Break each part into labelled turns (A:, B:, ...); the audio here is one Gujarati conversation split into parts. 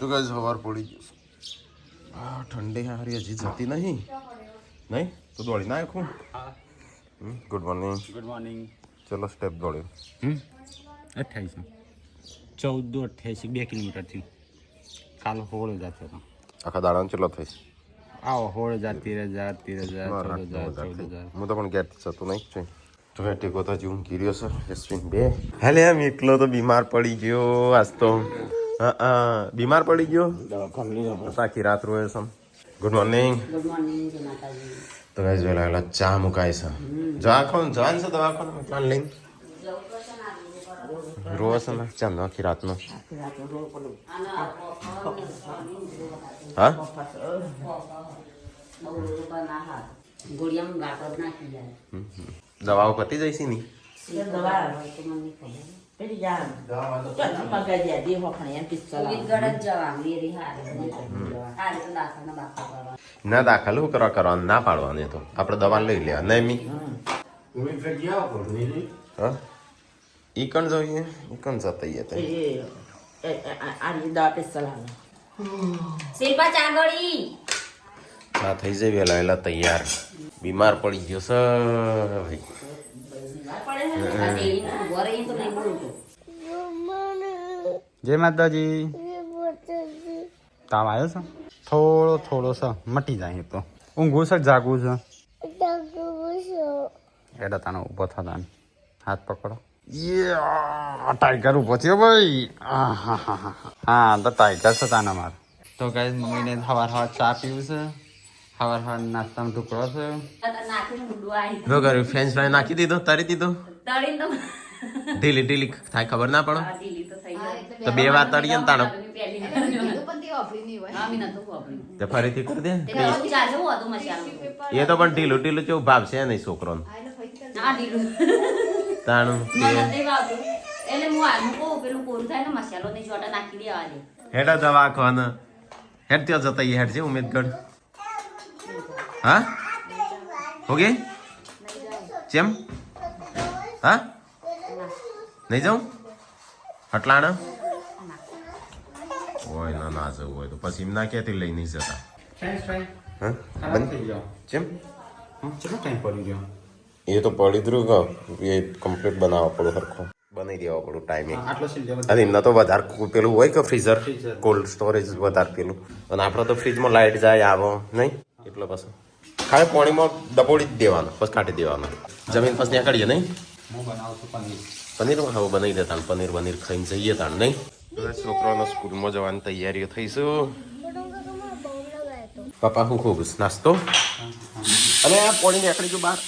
A: તો ગાઈસ સવાર પડી ગયું ઠંડી હારી હજી જતી નહીં નહીં તો દોડી નાખું ગુડ મોર્નિંગ ચલો સ્ટેપ દોડ્યો
B: 28 14 28 2 કિલોમીટરથી કાલ હોળ જાતે હતો
A: આખા દાડાનો ચલો થઈશ
B: આવો હોળ જાત 13,000
A: હું તો પણ ગેટ જતો નહીં છે તો ટેકો તો જીવ ગીર્યો છે જસ્વીન બે હાલે આમ એકલો તો બીમાર પડી ગયો આજ તો બીમાર પડી ગયો આખી રાત રોય છે ગુડ મોર્નિંગ તો ગાઈસ વેલા ચા મુકાય છે દવાખાનું જવાનું છે દવાખાનું પ્લાન લઈને રોજ છે ને ચાંદ આખી રાતનો હા દવાઓ પતી જઈશી ની ના દાખલ શું કરવાનું ના પાડવાનું તો આપડે દવા લઈ લેવા નહીં મી હા ઈ કણ જોઈએ ઈ કણ જતા હા થઈ જાય વેલા વેલા તૈયાર બીમાર પડી ગયો છે ભાઈ
B: જય માતાજી તાવ આવ્યો છે થોડો છે મટી જાય તો ઊંઘું છે જાગવું છે એડા તાનો ઊભો થતા હાથ પકડો ટાઈગર ઊભો થયો ભાઈ હા તો ટાઈગર છે તાના માર તો કઈ મમ્મીને સવાર ચા પીવું છે સવાર નાસ્તામાં ટુકડો છે
A: શું કર્યું ફ્રેન્ચ ફ્રાય નાખી દીધો તરી દીધો ઢીલી થાય ખબર ના પડો તો બે વાર તળીએ ને તાણો તો ફરીથી કરી દે એ તો પણ ઢીલું કેવું ભાવશે નહીં છોકરો તાણું હેડા દવા ખાને હેડ ત્યાં જતા હેડ છે ઉમેદગઢ હા ઓકે ચેમ હા નહીં જાઉં હટલાણ હોય ના જવું હોય તો પછી એમ ના ક્યાંથી લઈ નહીં જતા હા ચેમ
B: ચલો ટાઈમ પડી ગયો
A: એ તો પડી જ રહ્યું એ કમ્પ્લીટ બનાવવા પડું સરખો બનાવી દેવા પડું ટાઈમિંગ અને એમના તો વધારે પેલું હોય કે ફ્રીઝર કોલ્ડ સ્ટોરેજ વધારે પેલું અને આપણે તો ફ્રીજમાં લાઇટ જાય આવો નહીં એટલે પછી ખાલી પાણીમાં દબોડી જ દેવાનું પછી કાઢી દેવાનું જમીન પછી ત્યાં કાઢીએ નહીં પનીર હવે બનાવી દેતા પનીર ખાઈને જઈએ તાણ નહીં છોકરાઓને સ્કૂલમાં જવાની તૈયારીઓ થઈશું પપ્પા હું ખૂબ નાસ્તો અને આ પાણી નીકળી ગયું બહાર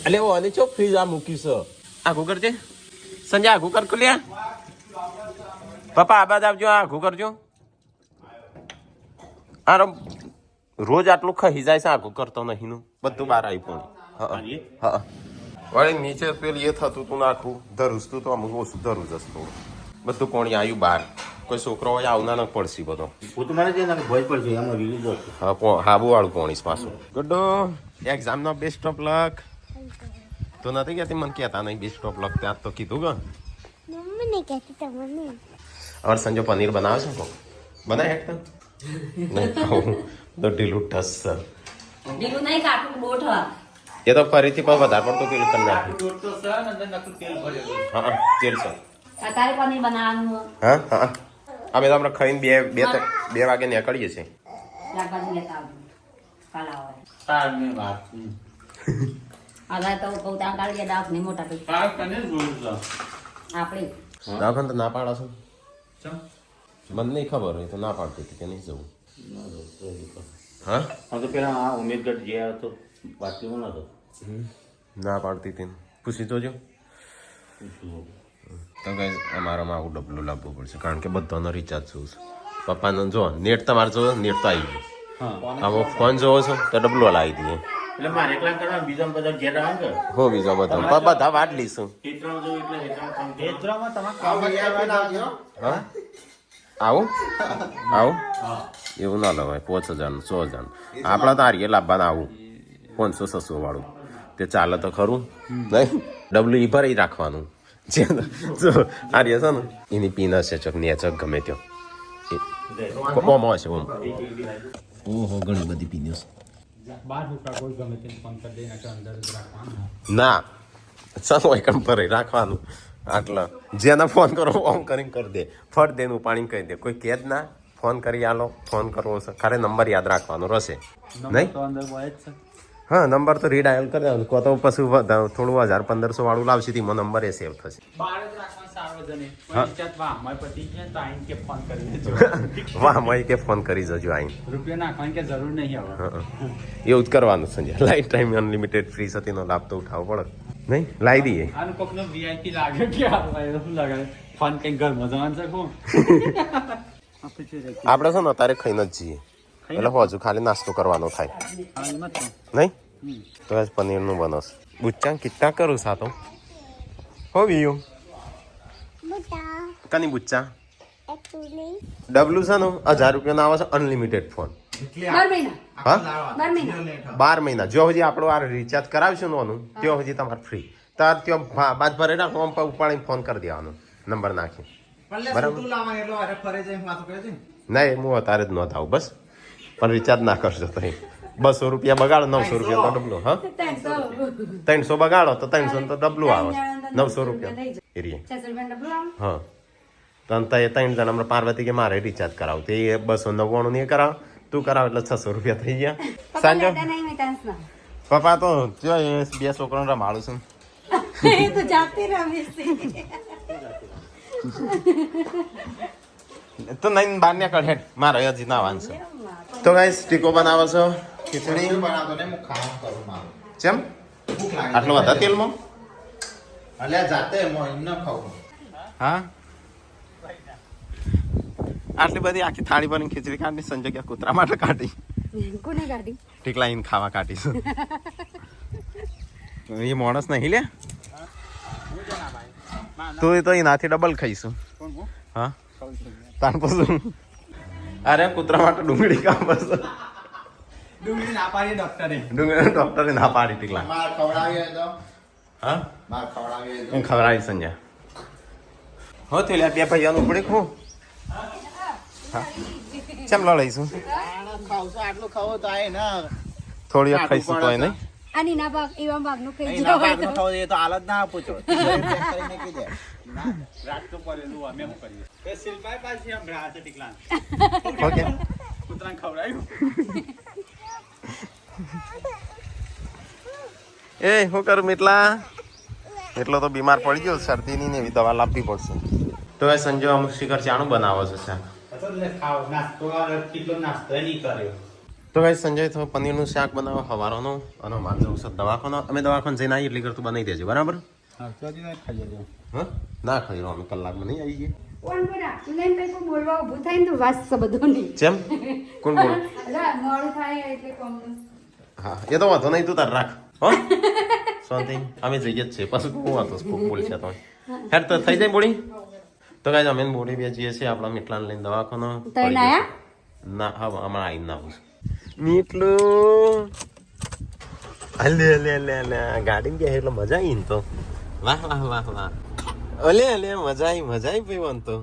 A: અલે ઓ અને ચો ફ્રીજ આ મૂકી છે આઘું કરજે સંજય આઘું કર લ્યા પપ્પા આ બાદ આવજો આઘું કરજો આ રોજ આટલું ખહી જાય છે આઘું કરતો નહીં નું બધું બહાર આવી પાણી હા વળી નીચે પેલું એ થતું તું નાખું ધરુસતું તો અમુક ઓછું ધરું જશે થોડું બધું પાણી આવ્યું બહાર કોઈ છોકરો હોય આવના ન પડશે બધો હાબુ વાળું પાણી પાછું ગુડ્ડો એક્ઝામનો બેસ્ટ ઓફ લક તો નથી કહેતી મને કહેતા નહીં બેસ્ટ ઓફ લક ત્યાં તો કીધું કે હવે સંજો પનીર બનાવે છે કો બનાય હેક તો નહીં ખાવું તો ઢીલું ટસ એ તો ફરીથી પણ વધારે પડતું પેલું કરી નાખ્યું હા તેલ છે હા અમે તો હમણાં ખાઈને બે વાગે નીકળીએ છીએ દવાખાને તો ના પાડો છો મને નહીં ખબર હોય તો ના પાડતી હતી કે નહીં જવું હા
C: તો પેલા ઉમેદગઢ ગયા હતો બાટલીમાં નતો
A: ના પાડતી હતી પૂછી જોજો તો કઈ અમારામાં આવું ડબલું લાવવું પડશે કારણ કે બધાનો રિચાર્જ જોઉં છું પપ્પાનો જો નેટ તમારે જો નેટ તો આવી ગયું આવો ફોન જોવો છો તો ડબલો લાવી દઈએ
C: એટલે મારે એકલા કરવા બીજા બધા ઘેર આવે કે
A: હો બીજા બધા વાટ લઈશું હા આવું એવું ના લવાય 5,000 100,000 આપણા તો હારીએ લાવવાના આવું 500-600 વાળું તે ચાલે તો ખરું નહીં ડબલ્યુ ભરાઈ રાખવાનું જો આ રહ્યા છે ને એની પીન હશે ચોક નેચક ગમે ત્યાં ઓમ હશે ઓમ ઓહો ઘણી બધી પીન્યો છે
B: બાર રૂપિયા કોઈ ગમે તેને ફોન કરી દે નાખે અંદર જ રાખવાનું.
A: ના ચાલો એકમ પર રાખવાનું આટલા જેને ફોન કરો ઓમ કરીને કરી દે ફટ દેનું પાણી કહી દે કોઈ કે જ ના ફોન કરી આલો ફોન કરવો છે ખાલી નંબર યાદ રાખવાનો રહેશે નહીં
B: તો અંદર હોય જ છે.
A: હા નંબર તો રીડાયલ કરી દેવાનું કો તો પછી થોડું 1500 વાળું લાવશે તેમાં નંબર એ સેવ થશે
B: બાર જ રાખવાનું સાર્વજનિક. કોઈ રિચાર્જ વાહ મારે પતી ગયા તો આઈને કે ફોન કરી દેજો.
A: વાહ મય કે ફોન કરી જજો આઈ
B: રૂપિયા નાખવાની કે જરૂર નહીં હવે.
A: એવું જ કરવાનું Sanjay life time unlimited free સતીનો લાભ તો ઉઠાવવો પડે નહીં લાવી દઈએ
B: આનું કોકનો VIP લાગે કે આ ભાઈ શું લાગે ફોન કઈ ઘરમાં જવાનું છે કોણ.
A: આપણે છે ને અત્યારે ખાઈને જ જઈએ એટલે હજુ ખાલી નાસ્તો કરવાનો થાય નહીં તો આજ પનીરનું બનશે બુચ્ચા કિત્તા કરું સાતો હો બીયું કની બુચ્ચા ડબલું છે ને 1000 રૂપિયાનો આવે છે અનલિમિટેડ ફોન હા 12 મહિના જો હજી આપણો આ રિચાર્જ કરાવશું ને ઓનું ત્યાં હજી તમારે ફ્રી તાર ત્યાં બાદ ભરે રાખો આમ ઉપાડીને ફોન કરી દેવાનો નંબર નાખી બરાબર નહીં હું અત્યારે જ ન થાવ બસ પણ રિચાર્જ ના કરશો તો 200 રૂપિયા બગાડો 900 રૂપિયા તો ડબલું હા 300 બગાડો તો 300 તો ડબલું આવે 900 રૂપિયા એરિયે હા તો એ 3 જણા હમણાં પાર્વતી કે મારે રિચાર્જ કરાવું તે 299 નહીં કરાવ તું કરાવ એટલે 600 રૂપિયા થઈ ગયા સાંજે પપ્પા તો ત્યાં 2 છોકરાને રમાડું છું તો નહીં બહાર ને કઢે મારે હજી ના વાંચો તો ગાઈસ ટીકો બનાવો છો ખીચડી ચેમ આટલો વધારે તેલમાં હા આટલી બધી આખી થાળી ભરીને ખીચડી કાઢી સંજય ગયા કૂતરા માટે કાઢી
D: કોને ગાડી
A: ટીકલા ઈન ખાવા કાઢીશું એ માણસ નહીં લે તું તો એનાથી ડબલ ખાઈશું હા તાર પછી અરે કૂતરા માટે ડુંગળી કામ બસ
B: ડુંગળી ના પાડી ડોક્ટરે.
A: ડોક્ટરે ના પાડી ટીકલા હા ખવડાવી સંજય હો તો લે બે ભાઈઓનું પડી ખું હા કેમ લડાઈશું થોડી વાર ખાઈશું તો નહીં
D: આની ના ભાગ એવા ભાગનું ખાઈ
B: રાત તો પડેલું અમે શું કરીએ એ શિલ્પાએ પાછી આમ રાતે ટીકલા
A: ઓકે
B: કૂતરાને ખવડાવ્યું.
A: એ શું કરું એટલા એટલો તો બીમાર પડી ગયો શરદીની ને એવી દવા લાવવી પડશે તો એ સંજય અમુક શિખર ચાણું બનાવો છે શાક
B: નાસ્તો નહીં કર્યો.
A: તો ભાઈ સંજય તો પનીરનું શાક બનાવો સવારનો અને મારે જવું છે દવાખાનો અમે દવાખાને જઈને આવીએ એટલી કરતું બનાવી દેજો બરાબર હા ના ખાઈ રહ્યો અમે કલાકમાં નહીં આવી ગઈએ
D: કોણ બોલા તું કઈ કોઈ બોલવા ઊભું થાય ને તો વાસ છે બધો નહીં
A: જેમ કોણ બોલ
D: મોડું થાય એટલે કોમ
A: હા એ તો વાંધો નહીં તું તાર રાખ હો શાંતિ અમે જઈએ જ છે પછી કોણ વાંધો બોલ છે તો હેર તો થઈ જાય બોડી તો કાંઈ અમે બોડી બેચીએ છીએ આપણા મીઠલાને લઈને દવાખાનો ના હા હમણાં આવીને ના આવું મીઠલું લે લે લે લે ગાડી ગયા એટલે મજા આવી ને તો વાહ વાહ વાહ વાહ અલે અલે મજા આવી ભાઈ વન તો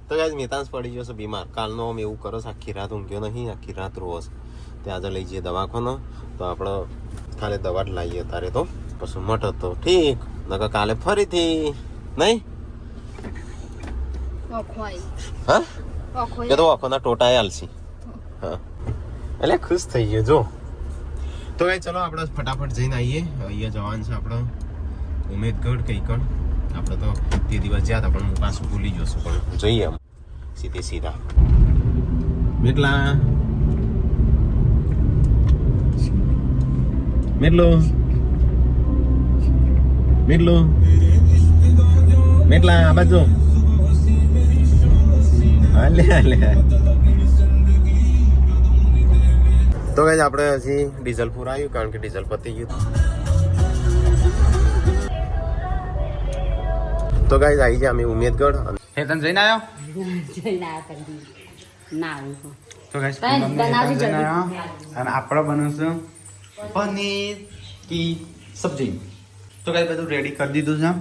A: કાંઈ મેતાંશ પડી ગયો છે બીમાર કાલનો આમ એવું કરો છે આખી રાત ઊંઘ્યો નહીં આખી રાત રોવો છે ત્યાં આજે લઈ જઈએ દવાખાનો તો આપણે ખાલી દવા જ લાવીએ તારે તો પછી મટો તો ઠીક નકર કાલે ફરીથી નહીં હા એ તો આખોના ટોટાએ હાલશી હા એટલે ખુશ થઈ ગયો જો તો કઈ ચલો આપણે ફટાફટ જઈને આવીએ અહીંયા જવાનું છે આપણે ઉમેદગઢ કઈકણ આપણે તો તે દિવસ જ્યાં હતા પણ હું પાછું ભૂલી જશું પણ જોઈએ આમ સીધા મેટલા મેટલા આ બાજુ હાલે તો કઈ આપણે હજી ડીઝલ પુરાયું કારણ કે ડીઝલ પતી ગયું તો ગાઈઝ આવી જાય અમે ઉમેદગઢ
B: હેતન જઈને આવ્યો તો ગાઈઝ જઈને આવ્યો અને આપણે બનાવશું પનીર કી સબ્જી તો ગાઈઝ બધું રેડી કરી દીધું છે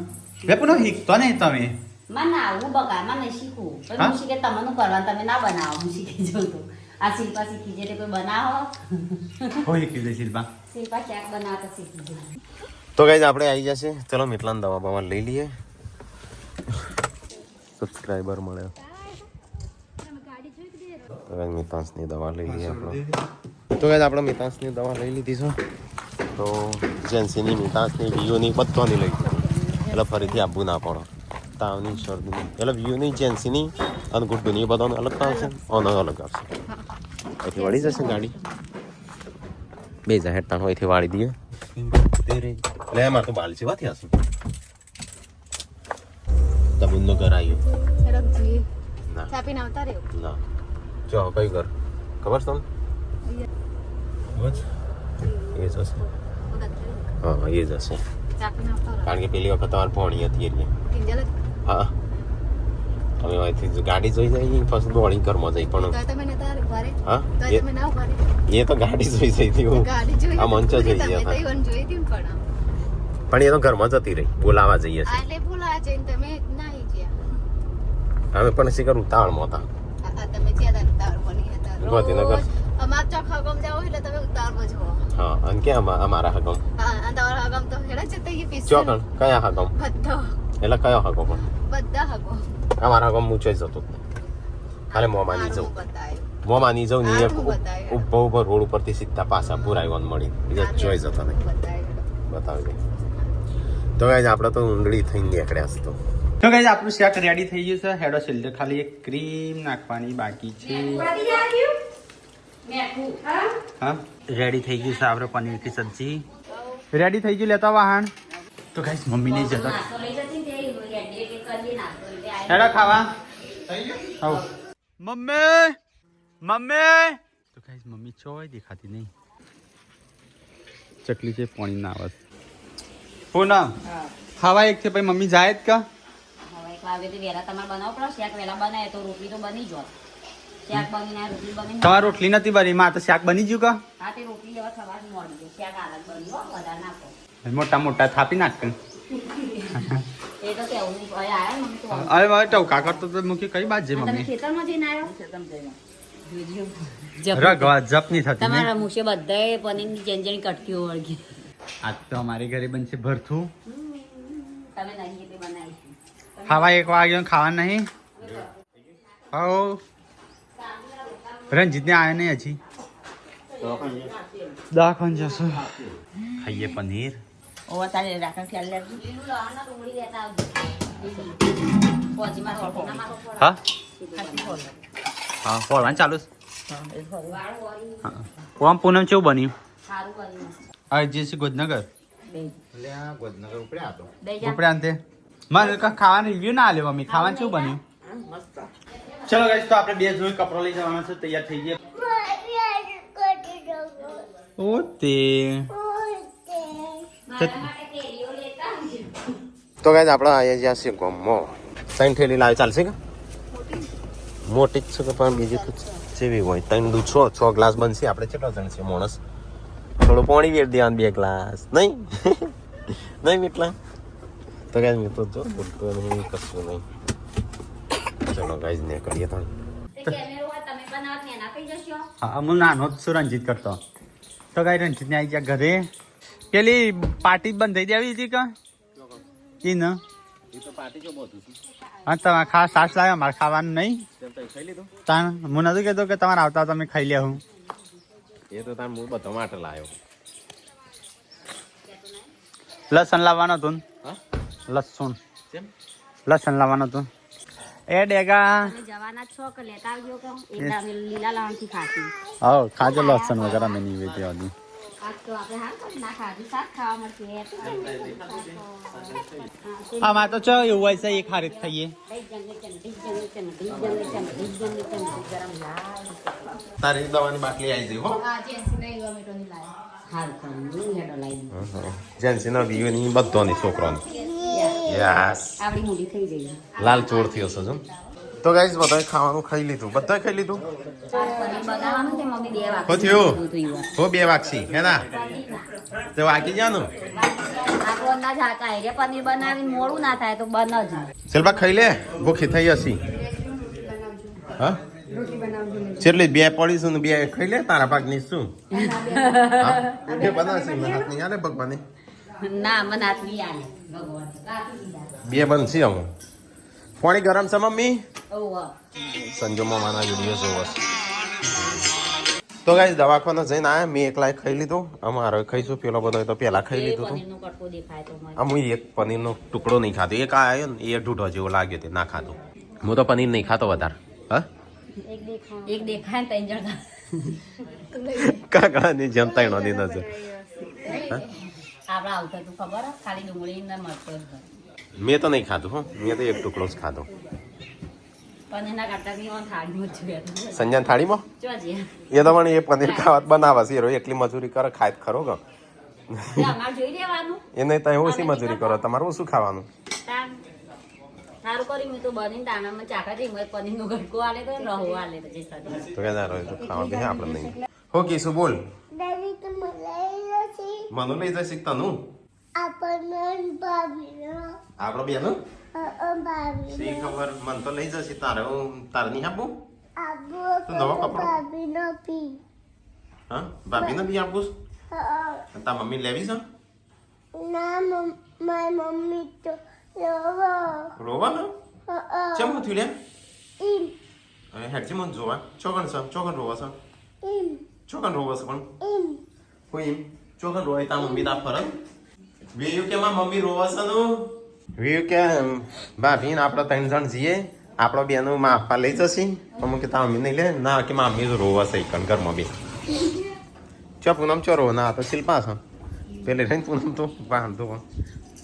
B: લે પણ શીખતો નહીં તમે
E: મને ના આવું બગા મને શીખવું પણ
B: હા?
E: હું શીખે તમારું કરવાનું તમે ના બનાવો હું શીખી જાઉં તો આ શિલ્પા શીખી જાય કોઈ બનાવો
B: હો શીખી દે શિલ્પા
E: શિલ્પા ક્યાંક બનાવતા શીખી જાય
A: તો ગાઈઝ આપણે આવી જશે ચલો મીટલાન દવા બવા લઈ લઈએ સબસ્ક્રાઈબર મળ્યો તો ગાઈઝ મિતાંશની દવા લઈ લઈએ આપણે તો ગાઈઝ આપણે મિતાંશની દવા લઈ લીધી છે તો જેન્સીની મિતાંશની વિયોની બધાની લઈ લીધી એટલે ફરીથી આપવું ના પડે તાવની શરદીની એટલે વિયોની જેન્સીની અને ગુડ્ડુની બધાને અલગ આવશે અને અલગ આવશે અહીંથી વળી જશે ગાડી બે જા હેઠ હોયથી વાળી દઈએ એટલે એમાં તો બાલ છે વાથી હશે તબુનનું ઘર આવ્યું ના
D: ચાપીને આવતા રહ્યો
A: ના જો કઈ ઘર ખબર છે તમને બસ એ જ હશે હા એ જ હશે
D: ચાપીને આવતા
A: કારણ કે પેલી વખત તમારે ભોણી હતી એટલે
D: કિંજલ
A: હા અમે અહીંથી ગાડી જોઈ જાય પછી દોડી ઘરમાં જઈ પણ
D: તો તમે નતા ઘરે
A: હા
D: તો
A: એ-
D: તમે ના ઘરે
A: એ તો ગાડી જોઈ જઈ હતી હું
D: ગાડી જોઈ
A: આ મંચ જોઈ
D: તમે
A: ગયા
D: તો ઈવન જોઈ હતી ને
A: પણ એ તો ઘરમાં જતી રહી બોલાવા જઈએ
D: આ એટલે બોલા જઈને તમે નાહી ગયા
A: અમે પણ શીખર ઉતાવળમાં હતા
D: આ તમે જ્યાં હતા ઉતાવળ બની હતા
A: ગોતીનગર.
D: રોજ અમાર ચોખા ગમ જાવ એટલે તમે ઉતાવળ જ હો
A: હા અને ક્યાં અમારા હગમ
D: હા અને તમારા હગમ તો હેડા છે તો એ પીસ
A: ચોકણ કયા હગમ
D: બધા
A: એટલે કયો હગો પણ
D: બધા હગો
A: અમારા હગમ ઊંચો જ જતો ખાલી મોમાની જવું
D: બતાવ્યું
A: મોમાની જવું ને એક
D: હારું બતાવ્યું.
A: ઉભો ઉભો રોડ ઉપરથી સીધા પાછા પુરાયવાન મળી બીજા જોઈ જતા નહીં
D: બતાવ્યું
A: બતાવી દે તો ગાઈઝ આપણે તો ઊંડળી થઈને નીકળ્યા છે
B: તો ગાઈઝ આપણું શાક રેડી થઈ ગયું છે હેડો છેલ્લે ખાલી એક ક્રીમ નાખવાની બાકી છે હા રેડી થઈ ગયું છે આપણે પનીરની સબ્જી રેડી થઈ ગયું લેતા વાહણ તો ગાઈઝ મમ્મીને જતા
E: નાસ્તો લઈ જતી ને તે રેડી કરી નાસ્તો એટલે આ
B: હેડો ખાવા આવ મમ્મી મમ્મી તો ગાઈઝ મમ્મી ચોય દેખાતી નહીં ચકલી છે પાણી ના આવે પૂનમ ખાવા એક છે પછી મમ્મી જાય જ કા
E: હવે એક વાગે તો વહેલા તમારે બનાવવું પડે શાક વહેલા બનાવે તો રોટલી તો બની જોત શાક બની ના રોટલી બની
B: તમારે રોટલી નથી બની માં તો શાક બની ગયું કા
E: હા તે રોટલી હવે સવાર મોડી છે શાક આલગ બની હો વધારે નાખો
B: મોટા મોટા થાપી નાખ
E: એ તો કેવું નહીં હવે આવ્યા મમ્મી તો
B: અરે મારે ટવકા કરતો તો મૂકી કઈ બાજ છે
E: તમે
B: મમ્મી
E: ખેતરમાં જઈને આવ્યો ખેતરમાં જઈને
B: રગવા જપ નહીં થતી ને.
E: તમારા મુશે બધાએ પનીરની જેન કટકીઓ વળગી
B: આજ તો અમારી ઘરે બનશે ભરથું
E: તમે નહીં એટલે બનાવીશું
B: ખાવા એક વાગ્યો ને ખાવા નહીં હો રંજીત ને આવ્યો નહીં હજી દાખવન જશો ખાઈએ પનીર
E: ઓવા તારે રાખણ ખ્યાલ લેજો લીલું લવણના ડુંગળી લેતા આવજો પોજીમાં રોટો ના મારો
B: હા
E: ખાસી ખોલો
B: હા ફોરવાનું ચાલુ છે.
E: વાળ વળી
B: હા પોમ પૂનમ કેવું બન્યું
E: સારું કર્યું
B: આ જે છે ગોધનગર
E: બે
A: ગોધનગર ઉપડ્યા હતો
E: બે જા
B: ઉપડે અંતે મારે ખાવાનું રિવ્યુ ના આલ્યો મમ્મી ખાવાનું કેવું બન્યું ચલો ગાઈસ તો આપણે બે જોઈ કપડો લઈ જવાનો છે તૈયાર થઈ ગયા ઓ તે
A: તો ગાઈઝ આપણે અહીંયા જ્યાં છે ગોમમાં ત્રણ થેલી લાવી ચાલશે કે મોટી જ છે કે પણ બીજી તો જેવી હોય ત્રણ દુ છ ગ્લાસ બનશે આપણે કેટલા જણ છે માણસ થોડું પાણી વેર દેવાનું 2 ગ્લાસ નહીં નહીં એટલા તો ગાઈઝ મેં તો જો બોલતો નહીં કશું નહીં ચલો ગાઈઝ ને કરીએ તો
E: કેમેરો હોય તમે બનાવત ને એના કઈ જશો
B: હા હું નાનો જ છું રંજીત કરતો તો ગાઈ રંજીત ને આવી ગયા ઘરે પેલી પાર્ટી બંધ થઈ દેવી હતી કા ઈ ન હા તમે ખાસ સાસ લાવ્યા મારે ખાવાનું નહીં તાન હું નતું કહેતો કે તમારે આવતા તમે ખાઈ લે હું
A: એ તો તાર હું બધા માટે લાવ્યો
B: લસણ લાવવાનો હતું લસણ લસણ લાવવાનો હતું એ ડેગા
E: તમે જવાના છો કે લેતા આવજો કે એક દામે લીલા લવણથી ખાતી
B: હા ખાજો લસણ વગેરે મેં નહીં વેચી હતી
E: આજ તો આપણે હાલ તો ના ખાધી શાક ખાવા મળશે
B: આમાં તો ચો એવું હોય છે એક હારી જ ખાઈએ
A: તારી દવાની બાટલી આવી જઈ હો જેન્સીના વિયુની બધાની છોકરાની યસ
E: આપણી મોટી થઈ જઈ
A: લાલ ચોર થયો છે જો તો ગાઈસ બધાએ ખાવાનું ખાઈ લીધું બધાએ ખાઈ લીધું
E: પનીર બનાવવાનું તે મમ્મી 2 વાગે
A: હો થયું હો 2 વાગશી હે ના તે વાગી જાનું
E: આપણે ના જાતા એટલે પનીર બનાવીને મોડું ના થાય તો બન જ
A: શિલ્પા ખાઈ લે ભૂખી થઈ હશી હા છેલ્લી બે પડી છું ને બે ખાઈ લે તારા પાકની શું બે બનાવશે મને હાથની આલે ભગવાને
E: ના મને હાથની આલે ભગવાન
A: બે બનશે હું પાણી ગરમ છે મમ્મી
E: ઓહ
A: સંજો મામાના વિડીયો જોવો છે તો ગાઈસ દવાખાને જઈને આયા મેં એકલા ખાઈ લીધું અમારે ખાઈશું પેલો બધો તો પેલા ખાઈ લીધું હતું
E: પનીરનો કટકો દેખાય તો મને
A: હું એક પનીરનો ટુકડો નહીં ખાતો એક આવ્યો ને એ ઢૂઢો જેવો લાગ્યો તે ના ખાતો હું તો પનીર નહીં ખાતો વધારે હા
E: એક દેખાય ને ત્રણ જણ
A: કાકાની જેમ તૈણોની નજર
E: આપડા આવતા તું ખબર હે? ખાલી ડુંગળી ને મરચો જ હોય.
A: મેં તો નહીં ખાધું હો મેં તો એક ટુકડો જ ખાધો
E: પનીરના કટકા બી ઓન થાળીમાં જ બેઠું છે.
A: સંજન થાળીમાં
E: જોજે.
A: એ તો પણ એ પનીર ખાવા બનાવે છે એ એટલી મજૂરી કરે ખાય જ ખરો કે
E: તે અમારે જોઈ લેવાનું
A: એને ત્યાં ઓછી મજૂરી કરો તમારે ઓછું ખાવાનું
E: તાન. સારું કર્યું મેં તો બનીને દાણામાં ચાખા દઈ મેં પનીરનો ગટકો આલે તો ને રહો આલે તો જે સાથે.
A: તો કે ના રહ્યો તો ખાવા બે આપણે નહીં હો કીશું બોલ મનુ લઈ જશે તનું આપણો બેનું શી ખબર મન તો લઈ જશે તારે તારે નહીં આપું તો નવો કપડો હા ભાભીને બી આપું તાર મમ્મી લેવી છે રોવા ને ચમ હું થયું લે હેડજી મને જોવા ચોકન છે ચોકન રોવા છે ચોકન રોવા છે પણ કોઈ એમ ચોકન રોવા તાર મમ્મી ના ફરક વેયું કે માં મમ્મી રોવા છે નું વેયું કે ભાભી ને આપણે ત્રણ જણ જઈએ આપણો બેનું માં આપવા લઈ જશે અમુક કે તાર મમ્મી નહીં લે ના કે મમ્મી તો રોવા છે કણ ઘરમાં બી ચો પૂનમ ચો રો ના તો શિલ્પા છે પેલે રહીને પૂનમ તો વાંધો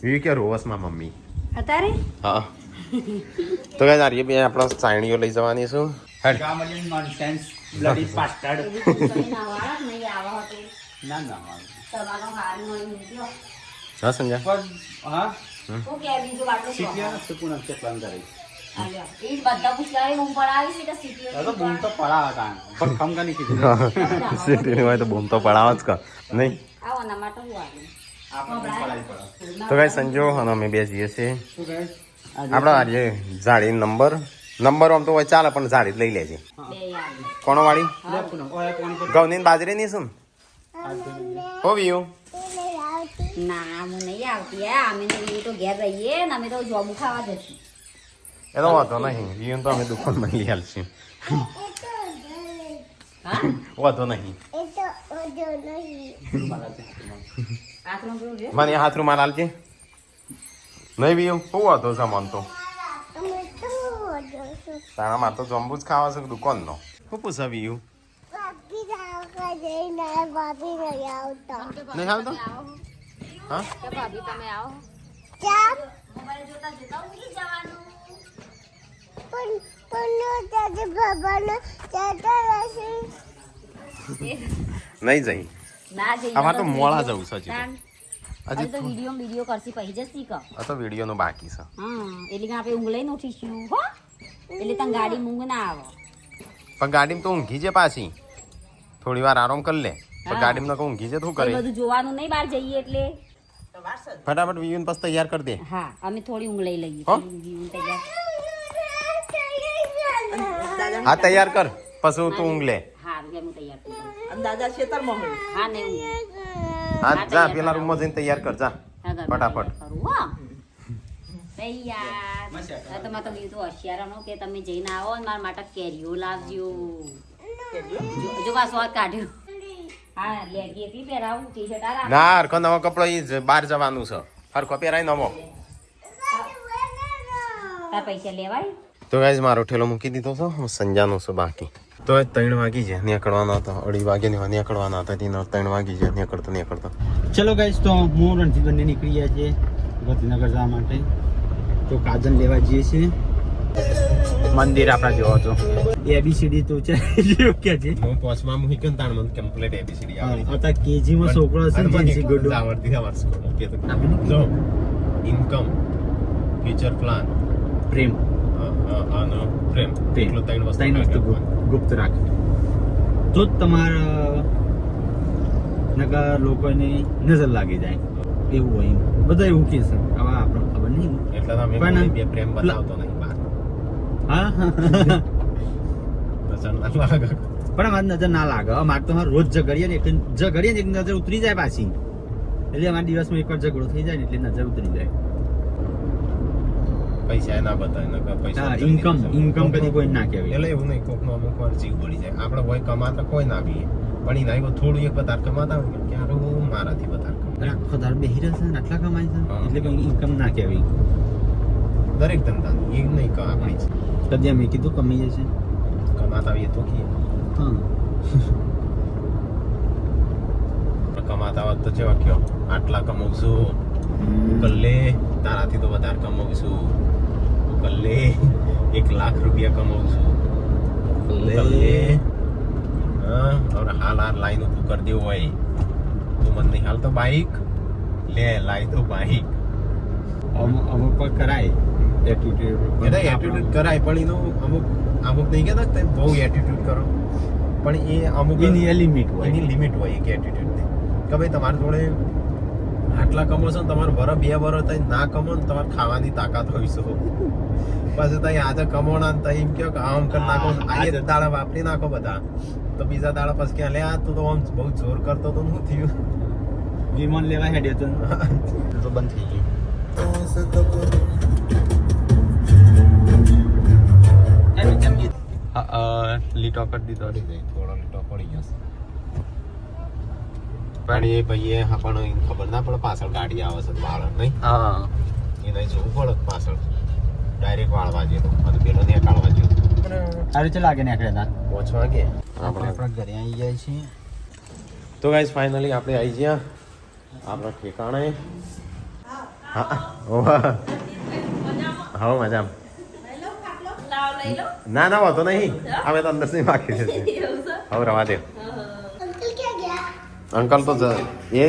A: વેયું કે રોવસ માં મમ્મી
D: અત્યારે
A: હા તો કે યાર એ બે આપણે ચાયણીઓ લઈ જવાની છું હેડ
B: ગામડિયન નોનસેન્સ બ્લડી પાસ્ટર્ડ
E: એવી પૂછવાની ના વાળા જ નહીં આવા હતું.
B: ના ના
E: તમારો હાર નો એમ નીકળ્યો.
A: હા સંજય
B: પણ હા
E: શું કે બીજું વાટલું શું?
B: સીટીઓ પૂનમ છે પ્લાન કરી
E: આલ્યો. એ બધા પૂછ્યા બૂમ પડાવી છે તો સીટીઓ
B: તો બૂમ તો પડા હતા પણ ખમ કની કીધું
A: સિટી હોય તો બૂમ તો પડાવ જ કર નહીં
E: આવો ના માટે હું આવ્યું.
B: આપણે પડાવી પડે
A: તો કઈ સંજો અને અમે બે જઈએ છીએ
B: શું કહે
A: આપણે આ જે જાળી નંબર આમ તો હોય ચાલે પણ જાળી જ લઈ લેજે
E: બે યાર
A: કોનો વાળી
B: લે પૂનમ ઓય પાણી પર
A: ઘઉંની બાજરીની શું હો વ્યુ
E: ના હું નહીં આવતી હે અમે તો ઘેર રહીએ ને અમે તો જોબ ખાવા જશું.
A: એ તો વાંધો નહીં વ્યુ તો અમે દુકાનમાં લઈ આલશું
E: હા
A: વાંધો નહીં
E: આટલું પેલું રે.
A: મને હાથ રૂમાલ આલજે નહીં વ્યુ શું વાંધો છે મન તો તારા માં તો જમ્બુ જ ખાવા છે દુકાનનો શું પૂછે વ્યુ નહીં હાલતો હા
E: તો ભાભી તમે આવો. મોબાઈલ જોતા જોતા ઉઠી જવાનું.
A: નહીં જઈ
E: ના જઈએ
A: અમારે તો મોડા જવું છે હજી
E: તાન.
A: હજી
E: હજી તો વિડીયો કરશી પછી જશી ક.
A: આ તો વિડીયોનું બાકી છે
E: એટલે કે આપણે ઊંઘ લઈને ઉઠીશું હો. એટલે તને ગાડી ઊંઘ ના આવે.
A: પણ ગાડીમાં તો ઊંઘી છે પાછી થોડી વાર આરામ કરી લે પણ ગાડીમાં તો ઊંઘી છે શું
E: એ
A: કરે
E: બધું જોવાનું નહીં બહાર જઈએ એટલે.
A: ફટાફટ વિયુન પછી તૈયાર કરી દે
E: હા અમે થોડી ઊંઘ લઈ લઈએ.
A: હો?
E: થોડી ઊંઘ તૈયાર.
A: હા તૈયાર કર પછી તું ઊંઘ લે
E: હા એટલે હું તૈયાર થઈ જાઉં.
F: દાદા ખેતરમાં હોય
E: હા નહીં ઊંઘ.
A: હા જા પેલા રૂમમાં જઈને તૈયાર કર જા
E: હા, ઘરમાં
A: ફટાફટ.
E: કરું, હો. તૈયાર. હવે તમારે તો બીજું તો હોશિયાર કે તમે જઈને આવો ને મારા માટે કેરીઓ લાવજો. જો આ સ્વાદ કાઢ્યો. હા લેગી એટલી પહેરાવું ટી-શર્ટ આ રાખ.
A: ના હરખો નવો કપડો ઈ જ બહાર જવાનું છે હરખો પહેરાય નવો
E: તાર પૈસા લેવાય.
A: તો ગાઈઝ મારો ઠેલો મૂકી દીધો છે સંજાનો છે બાકી તો 3 વાગી છે નીકળવાના હતા 2:30 વાગે નીકળવાના હતા તેના 3 વાગી છે નીકળતો
B: ચલો ગાઈસ તો હું રણજીત બંને નીકળી ગયા છે ગોધીનગર જવા માટે તો કાજલ લેવા જઈએ છીએ મંદિર આપણા જેવો હતો એબીસીડી તો છે કે છે
A: હું પોચમાં મૂકી તાણ મને કમ્પ્લીટ એબીસીડી આવડી
B: હતા કેજી માં છોકરો હશે ને જેન્સી ગોડો
A: આવડતી અમાર સ્કૂલ ઓકે તો જો ઇન્કમ ફ્યુચર પ્લાન
B: પ્રેમ
A: આનો પ્રેમ એટલું 3
B: વસ્તુ ગુપ્ત રાખ તો જ તમારા નગર લોકોની નજર લાગી જાય એવું હોય એમ. બધા એવું કે છે હવે આપણને ખબર નહીં
A: એટલે તો અમે
B: પણ
A: બે પ્રેમ બતાવતો નહીં બહાર
B: હા
A: નજર ના લાગે.
B: પણ અમારી નજર ના લાગે અમારે તો રોજ ઝઘડીએ ને એટલે ઝઘડીએ ને એક નજર ઉતરી જાય પાછી એટલે અમારા દિવસમાં એકવાર ઝઘડો થઈ જાય ને એટલે નજર ઉતરી જાય
A: પૈસા એ ના બતાવે નકર પૈસા
B: હા ઇન્કમ કદી કોઈ ના કહેવાય
A: એટલે એવું નહીં કોકનો અમુક વાર જીવ બળી જાય આપણે કોઈ કમાતા કોઈ ના આવીએ પણ એ નહીં થોડું એક વધારે કમાતા હોય કે ક્યારે હું મારાથી વધારે કમાય
B: આખો દાર બેહી રહેશે ને આટલા કમાય છે
A: હા.
B: એટલે કોઈ ઇન્કમ ના કહેવાય
A: દરેક ધંધા એ નહીં કે આપણી જ.
B: કદી અમે કીધું કમી જશે
A: કમાતા આવીએ તો કીએ
B: હા
A: પણ કમાતા હોત તો જેવા કયો આટલા કમાઉં છું કલ્લે તારાથી તો વધારે કમાઉં છું કલ્લે 1 લાખ રૂપિયા કમાઉં છું કલ્લે હા હવે હાલ લાઈન ઊભું કરી દેવું હોય તું મને નહીં હાલ તો બાઈક લે લાઈ તો બાઈક
B: અમુક પર કરાય
A: એટલે એટીટ્યુડ કરાય પણ એનું અમુક નહીં કહેતા કે તમે બહુ એટીટ્યુડ કરો પણ એ અમુક
B: એની લિમિટ હોય
A: એની લિમિટ હોય એક એટીટ્યુડની કે ભાઈ તમારી જોડે આટલા કમો છો ને તમારું વર 2 વર થાય ના કમો ને તમારે ખાવાની તાકાત હોય છે પછી તઈ આજે કમોણા ને તઈ એમ કહો કે આમ કરી નાખો આજે દાડા વાપરી નાખો બધા તો બીજા દાડા પછી ક્યાં લે આ તું તો આમ બહુ જોર કરતો તો શું થયું
B: વિમાન લેવા હેડ્યો તો બંધ થઈ ગયું લીટો કરી દીધો
A: થોડો લીટો પડી જશે પણ એ ભાઈએ પણ એને ખબર ના પડે પાછળ ગાડી આવે છે વાળ નહીં
B: હા
A: એને જોવું પડે પાછળ ડાયરેક્ટ વાળવા જેતો અને પેલો ને કાઢવા જેતો
B: સારું ચાલ આગે નીકળે તા
A: 5 વાગે
B: આપણા ઘરે આવી જાય છીએ
A: તો ગાઈસ ફાઇનલી આપણે આવી ગયા આપણા ઠેકાણે હા હા મજામાં ના ના વાતો નહીં અમે તો અંદર થી બાકી છે હવે રવા દે અંકલ તો એ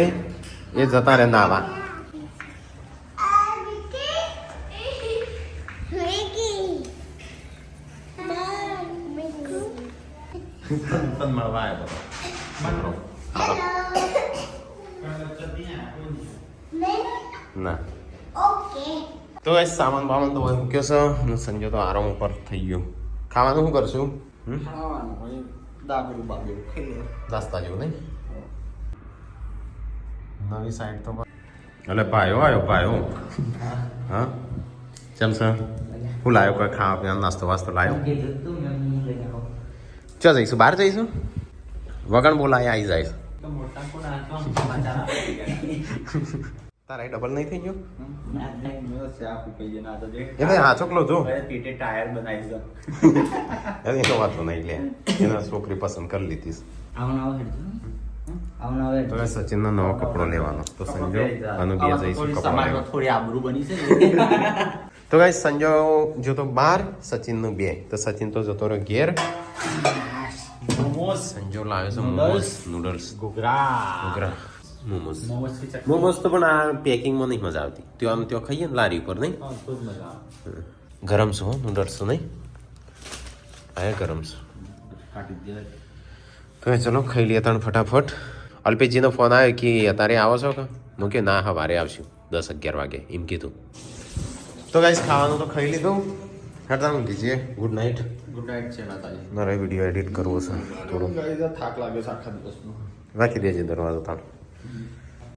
A: જતા રહે નાવા પણ મળવા આવ્યો ના તો એ સામાન બામાન તો મૂક્યો છે અને સંજય તો આરામ ઉપર થઈ ગયો ખાવાનું શું કરશું નાસ્તા જેવું નહીં નવી સાઈડ તો એટલે ભાઈઓ આવ્યો ભાઈઓ હા કેમ છે શું લાવ્યો કોઈ ખાવા પીવાનો નાસ્તો વાસ્તો લાવ્યો ચો જઈશું બહાર જઈશું વગણ બોલાય આવી જાય તારા ડબલ નહીં થઈ ગયો એટલે હા ચોકલો જો
B: ટાયર બનાવી છે
A: એનો વાતો નહીં લે એના છોકરી પસંદ કરી લીધી તો સચિનનો નવો કપડો લેવાનો તો સંજો અને બે જઈશું કપડો લેવા
B: થોડી આબરૂ બની છે
A: તો ગાઈસ સંજો જોતો 12 સચિનનું 2 તો સચિન તો જતો રહ્યો ઘેર સંજો લાવ્યો છે મોમોસ નૂડલ્સ
B: ઘૂઘરા
A: મોમોસ તો પણ આ પેકિંગમાં નહીં મજા આવતી ત્યાં આમ ત્યાં ખાઈએ ને લારી ઉપર નહીં ગરમ છે હો નૂડલ્સ તો નહીં આ ગરમ છે તો ચલો ખાઈ લઈએ ત્રણ ફટાફટ અલ્પેશજીનો ફોન આવ્યો કે અત્યારે આવો છો કે હું કે ના સવારે આવશું 10-11 વાગે એમ કીધું તો ગાઈસ ખાવાનું તો ખાઈ લીધું હટતા મૂકી જઈએ ગુડ નાઇટ
B: છે માતાજી
A: મારે વિડીયો એડિટ કરવો છે થોડું
B: થાક લાગે છે આખા દિવસનો
A: રાખી દેજે દરવાજો તાળ